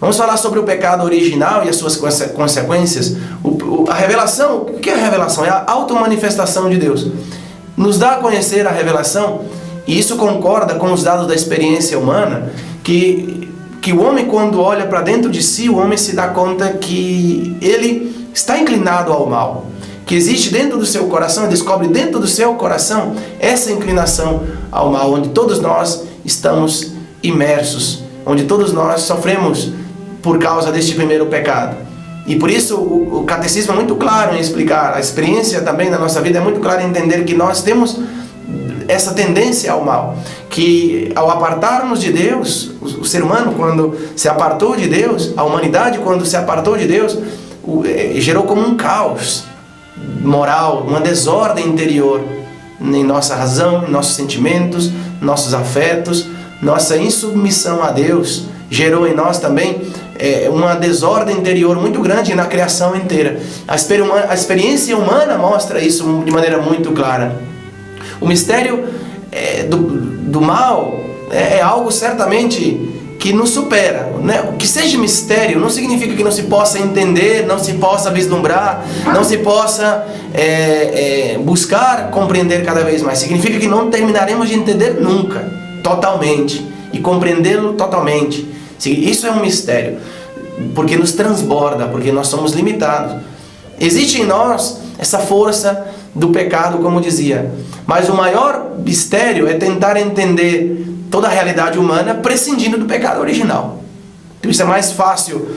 Vamos falar sobre o pecado original e as suas consequências. A revelação, o que é a revelação? É a automanifestação de Deus. Nos dá a conhecer a revelação, e isso concorda com os dados da experiência humana, que o homem, quando olha para dentro de si, o homem se dá conta que ele está inclinado ao mal. Que existe dentro do seu coração, descobre dentro do seu coração essa inclinação ao mal, onde todos nós estamos imersos, onde todos nós sofremos por causa deste primeiro pecado. E por isso o catecismo é muito claro em explicar, a experiência também da nossa vida é muito clara em entender que nós temos essa tendência ao mal, que ao apartarmos de Deus, o ser humano quando se apartou de Deus, a humanidade quando se apartou de Deus, gerou como um caos moral, uma desordem interior em nossa razão, em nossos sentimentos, nossos afetos, nossa insubmissão a Deus gerou em nós também uma desordem interior muito grande na criação inteira. A experiência humana mostra isso de maneira muito clara. O mistério do mal é algo certamente que nos supera, né? Que seja mistério não significa que não se possa entender, não se possa vislumbrar, não se possa buscar compreender cada vez mais. Significa que não terminaremos de entender nunca, totalmente, e compreendê-lo totalmente. Isso é um mistério, porque nos transborda, porque nós somos limitados. Existe em nós essa força do pecado, como dizia, mas o maior mistério é tentar entender toda a realidade humana prescindindo do pecado original. Então isso é mais fácil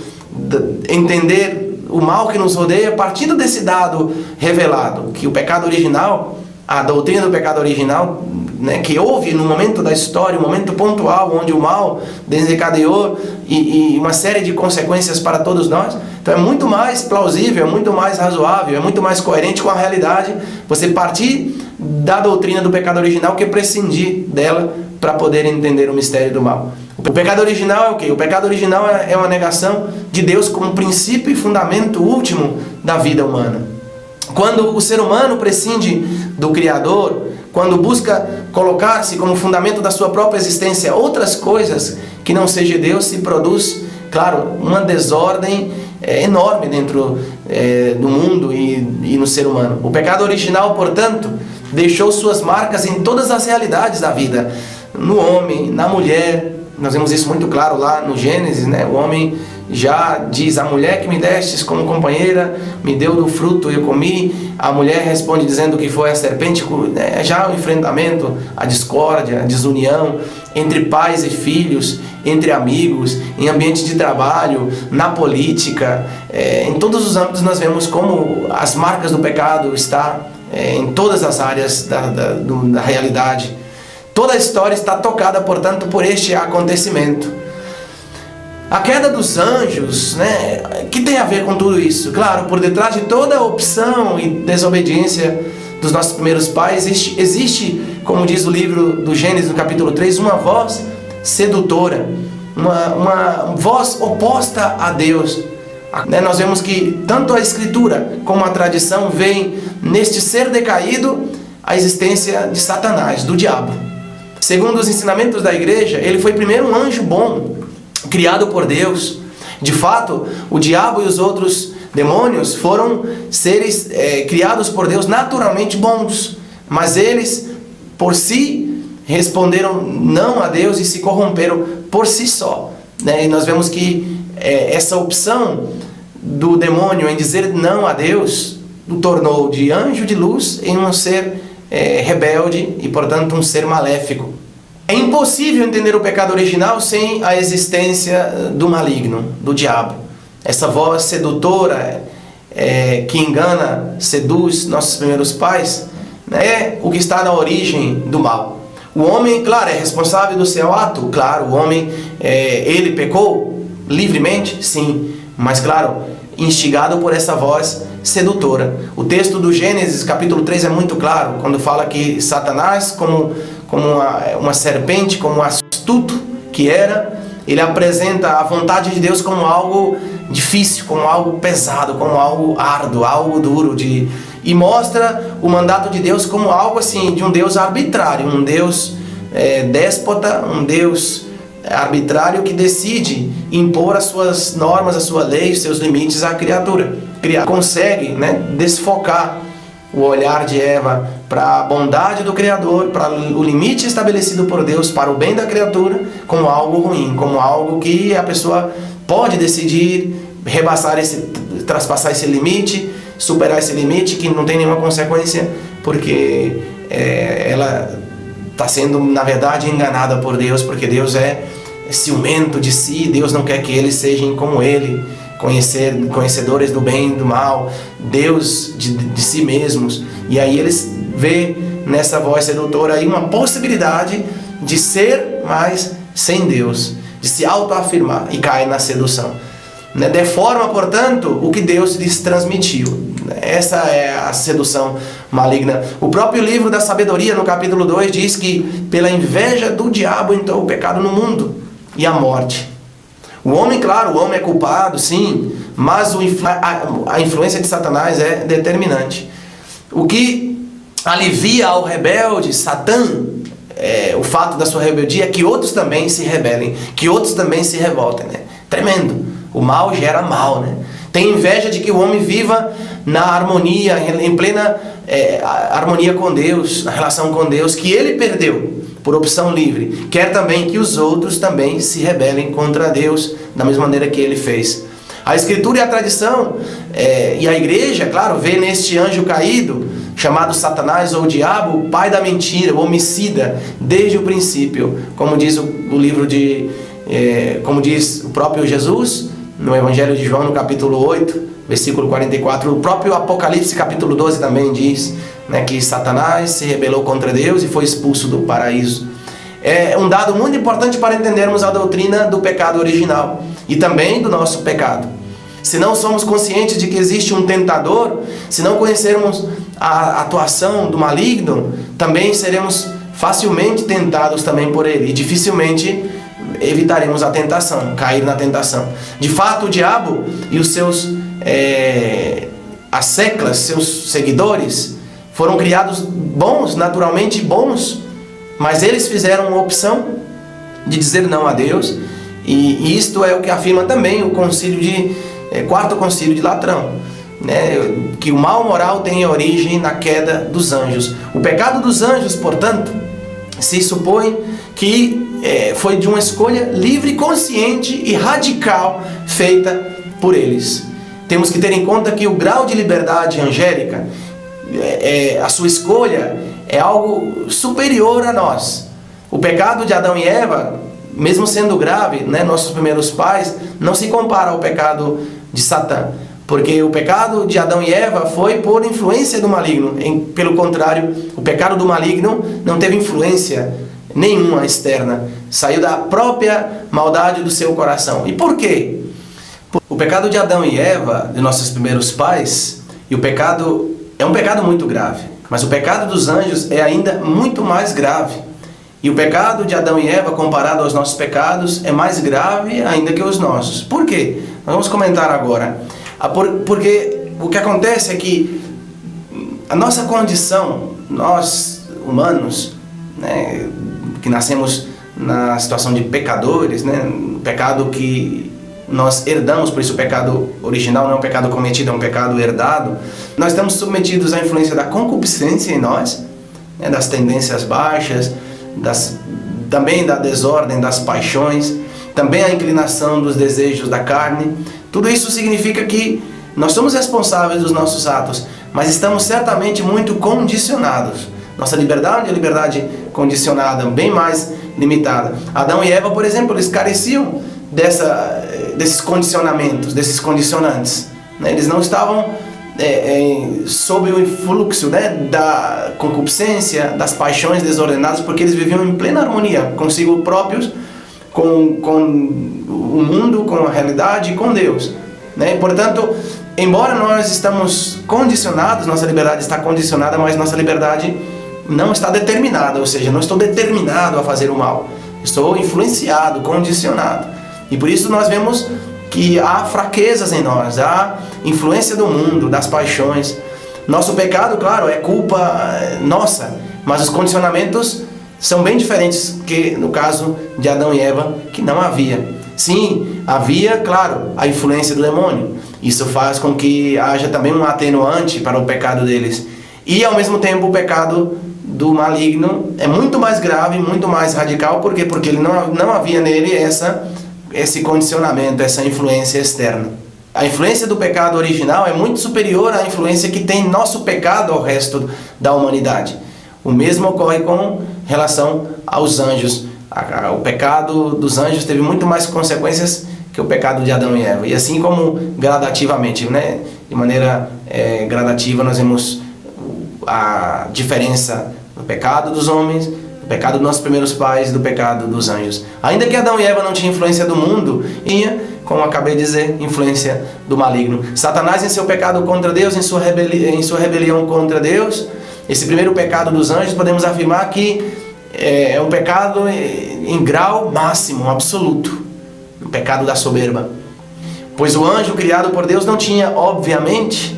entender o mal que nos rodeia partindo desse dado revelado, que o pecado original, a doutrina do pecado original, né, que houve no momento da história, um momento pontual onde o mal desencadeou e uma série de consequências para todos nós. Então é muito mais plausível, é muito mais razoável, é muito mais coerente com a realidade você partir da doutrina do pecado original que prescindir dela para poder entender o mistério do mal. O pecado original é o quê? O pecado original é uma negação de Deus como princípio e fundamento último da vida humana. Quando o ser humano prescinde do Criador, quando busca colocar-se como fundamento da sua própria existência outras coisas que não seja Deus, se produz, claro, uma desordem enorme dentro do mundo e no ser humano. O pecado original, portanto, deixou suas marcas em todas as realidades da vida, no homem, na mulher. Nós vemos isso muito claro lá no Gênesis, né? O homem já diz: a mulher que me destes como companheira me deu do fruto e eu comi. A mulher responde dizendo que foi a serpente. Já o enfrentamento, a discórdia, a desunião entre pais e filhos, entre amigos, em ambiente de trabalho, na política, em todos os âmbitos nós vemos como as marcas do pecado estão em todas as áreas da realidade. Toda a história está tocada, portanto, por este acontecimento. A queda dos anjos, né, que tem a ver com tudo isso? Claro, por detrás de toda a opção e desobediência dos nossos primeiros pais, existe, como diz o livro do Gênesis, no capítulo 3, uma voz sedutora, uma voz oposta a Deus. Nós vemos que tanto a Escritura como a tradição veem neste ser decaído a existência de Satanás, do diabo. Segundo os ensinamentos da igreja, ele foi primeiro um anjo bom, criado por Deus. De fato, o diabo e os outros demônios foram seres criados por Deus naturalmente bons, mas eles, por si, responderam não a Deus e se corromperam por si só. E nós vemos que essa opção do demônio em dizer não a Deus o tornou de anjo de luz em um ser rebelde e, portanto, um ser maléfico. É impossível entender o pecado original sem a existência do maligno, do diabo. Essa voz sedutora que engana, seduz nossos primeiros pais, é o que está na origem do mal. O homem, claro, é responsável do seu ato. Claro, o homem, ele pecou livremente, sim. Mas, claro, instigado por essa voz sedutora. O texto do Gênesis, capítulo 3, é muito claro, quando fala que Satanás, como uma serpente, como um astuto que era, ele apresenta a vontade de Deus como algo difícil, como algo pesado, como algo árduo, algo duro, e mostra o mandato de Deus como algo assim, de um Deus arbitrário, um Deus déspota, um Deus arbitrário que decide impor as suas normas, a sua lei, os seus limites à criatura. Consegue, né, desfocar o olhar de Eva para a bondade do Criador, para o limite estabelecido por Deus para o bem da criatura, como algo ruim, como algo que a pessoa pode decidir traspassar esse limite, superar esse limite, que não tem nenhuma consequência, porque ela está sendo, na verdade, enganada por Deus, porque Deus é ciumento de si, Deus não quer que eles sejam como Ele, conhecedores do bem e do mal, Deus de si mesmos. E aí eles vê nessa voz sedutora aí uma possibilidade de ser, mas sem Deus, de se autoafirmar, e cai na sedução. Deforma, portanto, o que Deus lhes transmitiu. Essa é a sedução maligna. O próprio livro da sabedoria, no capítulo 2, diz que pela inveja do diabo entrou o pecado no mundo e a morte. O homem, claro, o homem é culpado, sim, mas a influência de Satanás é determinante. O que alivia ao rebelde, Satã, o fato da sua rebeldia, é que outros também se rebelem, que outros também se revoltem, né? Tremendo. O mal gera mal, né? Tem inveja de que o homem viva na harmonia, em plena harmonia com Deus, na relação com Deus, que ele perdeu por opção livre. Quer também que os outros também se rebelem contra Deus, da mesma maneira que ele fez. A Escritura e a tradição, e a igreja, claro, vê neste anjo caído, chamado Satanás ou Diabo, o pai da mentira, o homicida, desde o princípio. Como diz o livro como diz o próprio Jesus, no Evangelho de João, no capítulo 8, versículo 44, o próprio Apocalipse, capítulo 12, também diz, né, que Satanás se rebelou contra Deus e foi expulso do paraíso. É um dado muito importante para entendermos a doutrina do pecado original e também do nosso pecado. Se não somos conscientes de que existe um tentador, se não conhecermos a atuação do maligno, também seremos facilmente tentados também por ele e dificilmente evitaremos a tentação, cair na tentação. De fato, o diabo e os seus as seclas, seus seguidores, foram criados bons, naturalmente bons, mas eles fizeram uma opção de dizer não a Deus, e isto é o que afirma também o quarto concílio de Latrão, né? Que o mal moral tem origem na queda dos anjos. O pecado dos anjos, portanto, se supõe que foi de uma escolha livre, consciente e radical feita por eles. Temos que ter em conta que o grau de liberdade angélica, a sua escolha, é algo superior a nós. O pecado de Adão e Eva, mesmo sendo grave, né, nossos primeiros pais, não se compara ao pecado de Satã, porque o pecado de Adão e Eva foi por influência do maligno. Pelo contrário, o pecado do maligno não teve influência nenhuma externa, saiu da própria maldade do seu coração. E por quê? O pecado de Adão e Eva, de nossos primeiros pais, e o pecado é um pecado muito grave, mas o pecado dos anjos é ainda muito mais grave. E o pecado de Adão e Eva, comparado aos nossos pecados, é mais grave ainda que os nossos. Por quê? Nós vamos comentar agora. Porque o que acontece é que a nossa condição, nós humanos, né, que nascemos na situação de pecadores, né, pecado que nós herdamos, por isso o pecado original não é um pecado cometido, é um pecado herdado. Nós estamos submetidos à influência da concupiscência em nós, né, das tendências baixas, também da desordem das paixões, também a inclinação dos desejos da carne. Tudo isso significa que nós somos responsáveis dos nossos atos, mas estamos certamente muito condicionados. Nossa liberdade é liberdade condicionada, bem mais limitada. Adão e Eva, por exemplo, eles careciam desses condicionamentos, desses condicionantes, né? Eles não estavam sob o influxo, né, da concupiscência, das paixões desordenadas, porque eles viviam em plena harmonia consigo próprios, com o mundo, com a realidade e com Deus, né? Portanto, embora nós estamos condicionados, nossa liberdade está condicionada, mas nossa liberdade não está determinada, ou seja, não estou determinado a fazer o mal, estou influenciado, condicionado. E por isso nós vemos que há fraquezas em nós, há influência do mundo, das paixões. Nosso pecado, claro, é culpa nossa, mas os condicionamentos São bem diferentes que no caso de Adão e Eva, que não havia. Sim, havia, claro, a influência do demônio. Isso faz com que haja também um atenuante para o pecado deles. E ao mesmo tempo o pecado do maligno é muito mais grave, muito mais radical. Por quê? Porque ele não havia nele esse condicionamento, essa influência externa. A influência do pecado original é muito superior à influência que tem nosso pecado ao resto da humanidade. O mesmo ocorre com relação aos anjos. O pecado dos anjos teve muito mais consequências que o pecado de Adão e Eva. E assim como gradativamente, né? De maneira gradativa, nós vemos a diferença do pecado dos homens, do pecado dos nossos primeiros pais e do pecado dos anjos. Ainda que Adão e Eva não tinham influência do mundo, tinha, como acabei de dizer, influência do maligno. Satanás, em seu pecado contra Deus, em sua rebelião contra Deus, esse primeiro pecado dos anjos, podemos afirmar que é um pecado em grau máximo, absoluto, o pecado da soberba. Pois o anjo criado por Deus não tinha, obviamente,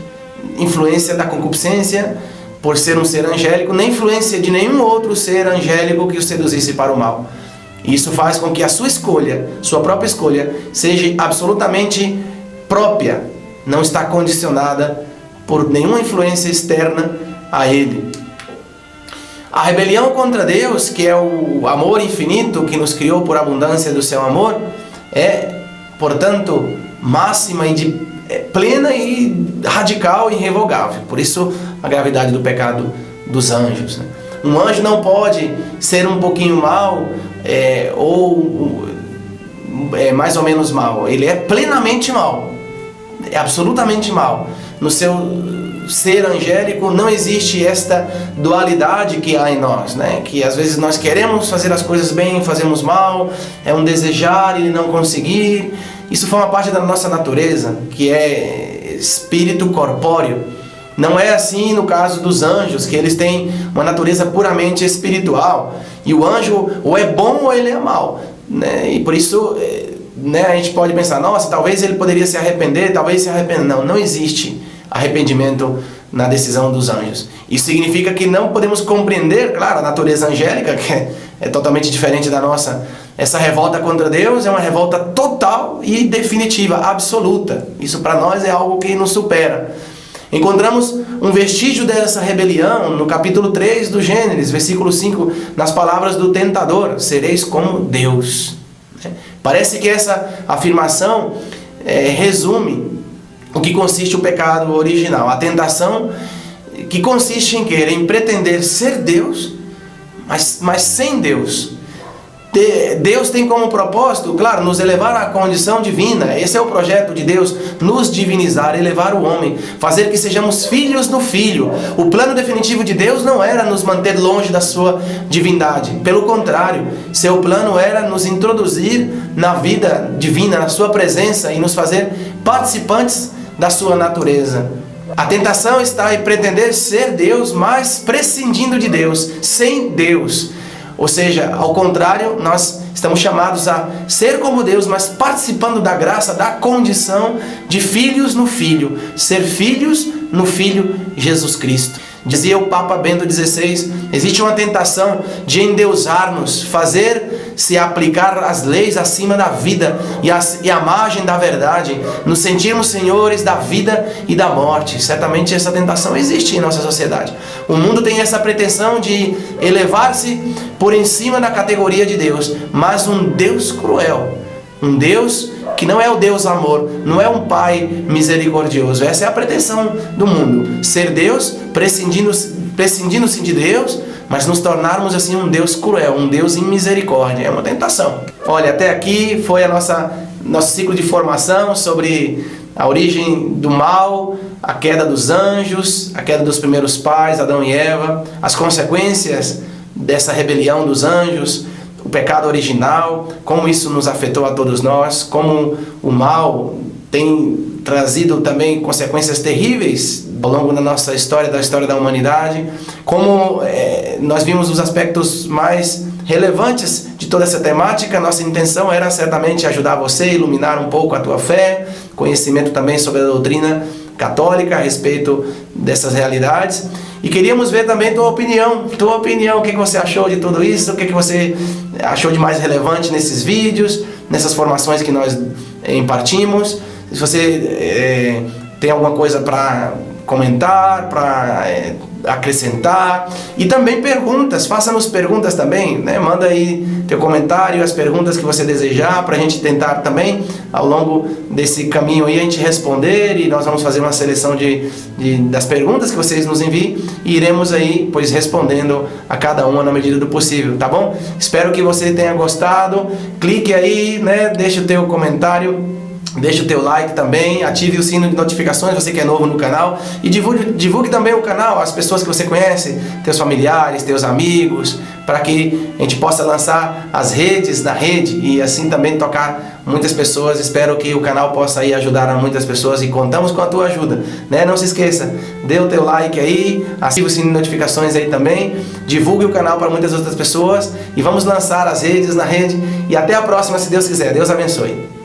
influência da concupiscência, por ser um ser angélico, nem influência de nenhum outro ser angélico que o seduzisse para o mal. Isso faz com que a sua escolha, sua própria escolha, seja absolutamente própria, não está condicionada por nenhuma influência externa a ele. A rebelião contra Deus, que é o amor infinito que nos criou por abundância do seu amor, é, portanto, máxima e plena e radical e irrevogável. Por isso, a gravidade do pecado dos anjos, né? Um anjo não pode ser um pouquinho mau ou mais ou menos mau. Ele é plenamente mau, é absolutamente mau. No seu ser angélico não existe esta dualidade que há em nós, né? Que às vezes nós queremos fazer as coisas bem, fazemos mal, é um desejar e não conseguir. Isso forma parte da nossa natureza, que é espírito corpóreo. Não é assim no caso dos anjos, que eles têm uma natureza puramente espiritual. E o anjo ou é bom ou ele é mau, né? E por isso, né, a gente pode pensar, nossa, talvez ele poderia se arrepender, talvez se arrependa. Não, não existe arrependimento na decisão dos anjos. Isso significa que não podemos compreender, claro, a natureza angélica, que é totalmente diferente da nossa. Essa revolta contra Deus é uma revolta total e definitiva, absoluta. Isso para nós é algo que nos supera. Encontramos um vestígio dessa rebelião no capítulo 3 do Gênesis, versículo 5, nas palavras do tentador: sereis como Deus. Parece que essa afirmação resume o que consiste o pecado original. A tentação que consiste em querer, em pretender ser Deus, mas sem Deus. Deus tem como propósito, claro, nos elevar à condição divina. Esse é o projeto de Deus, nos divinizar, elevar o homem, fazer que sejamos filhos do Filho. O plano definitivo de Deus não era nos manter longe da sua divindade. Pelo contrário, seu plano era nos introduzir na vida divina, na sua presença e nos fazer participantes da sua natureza. A tentação está em pretender ser Deus, mas prescindindo de Deus, sem Deus. Ou seja, ao contrário, nós estamos chamados a ser como Deus, mas participando da graça, da condição de filhos no Filho. Ser filhos no Filho Jesus Cristo. Dizia o Papa Bento XVI, existe uma tentação de endeusarmos, fazer-se aplicar as leis acima da vida e a margem da verdade, nos sentirmos senhores da vida e da morte. Certamente essa tentação existe em nossa sociedade. O mundo tem essa pretensão de elevar-se por em cima da categoria de Deus, mas um Deus cruel, um Deus que não é o Deus amor, não é um Pai misericordioso. Essa é a pretensão do mundo, ser Deus, prescindindo-se de Deus, mas nos tornarmos assim um Deus cruel, um Deus em misericórdia. É uma tentação. Olha, até aqui foi nosso ciclo de formação sobre a origem do mal, a queda dos anjos, a queda dos primeiros pais, Adão e Eva, as consequências dessa rebelião dos anjos, o pecado original, como isso nos afetou a todos nós, como o mal tem trazido também consequências terríveis ao longo da nossa história, da história da humanidade, como nós vimos os aspectos mais relevantes de toda essa temática. Nossa intenção era certamente ajudar você a iluminar um pouco a tua fé, conhecimento também sobre a doutrina católica a respeito dessas realidades. E queríamos ver também tua opinião, o que você achou de tudo isso, o que você achou de mais relevante nesses vídeos, nessas formações que nós impartimos. Se você tem alguma coisa para comentar, para acrescentar, e também perguntas, faça-nos perguntas também, né? Manda aí teu comentário, as perguntas que você desejar, para a gente tentar também, ao longo desse caminho aí, a gente responder, e nós vamos fazer uma seleção das perguntas que vocês nos enviem, e iremos aí, pois, respondendo a cada uma na medida do possível, tá bom? Espero que você tenha gostado, clique aí, né? Deixa o teu comentário, deixa o teu like também, ative o sino de notificações, você que é novo no canal, e divulgue também o canal às pessoas que você conhece, teus familiares, teus amigos, para que a gente possa lançar as redes na rede e assim também tocar muitas pessoas. Espero que o canal possa aí ajudar a muitas pessoas e contamos com a tua ajuda, né? Não se esqueça, dê o teu like aí, ative o sino de notificações aí também, divulgue o canal para muitas outras pessoas e vamos lançar as redes na rede. E até a próxima, se Deus quiser. Deus abençoe.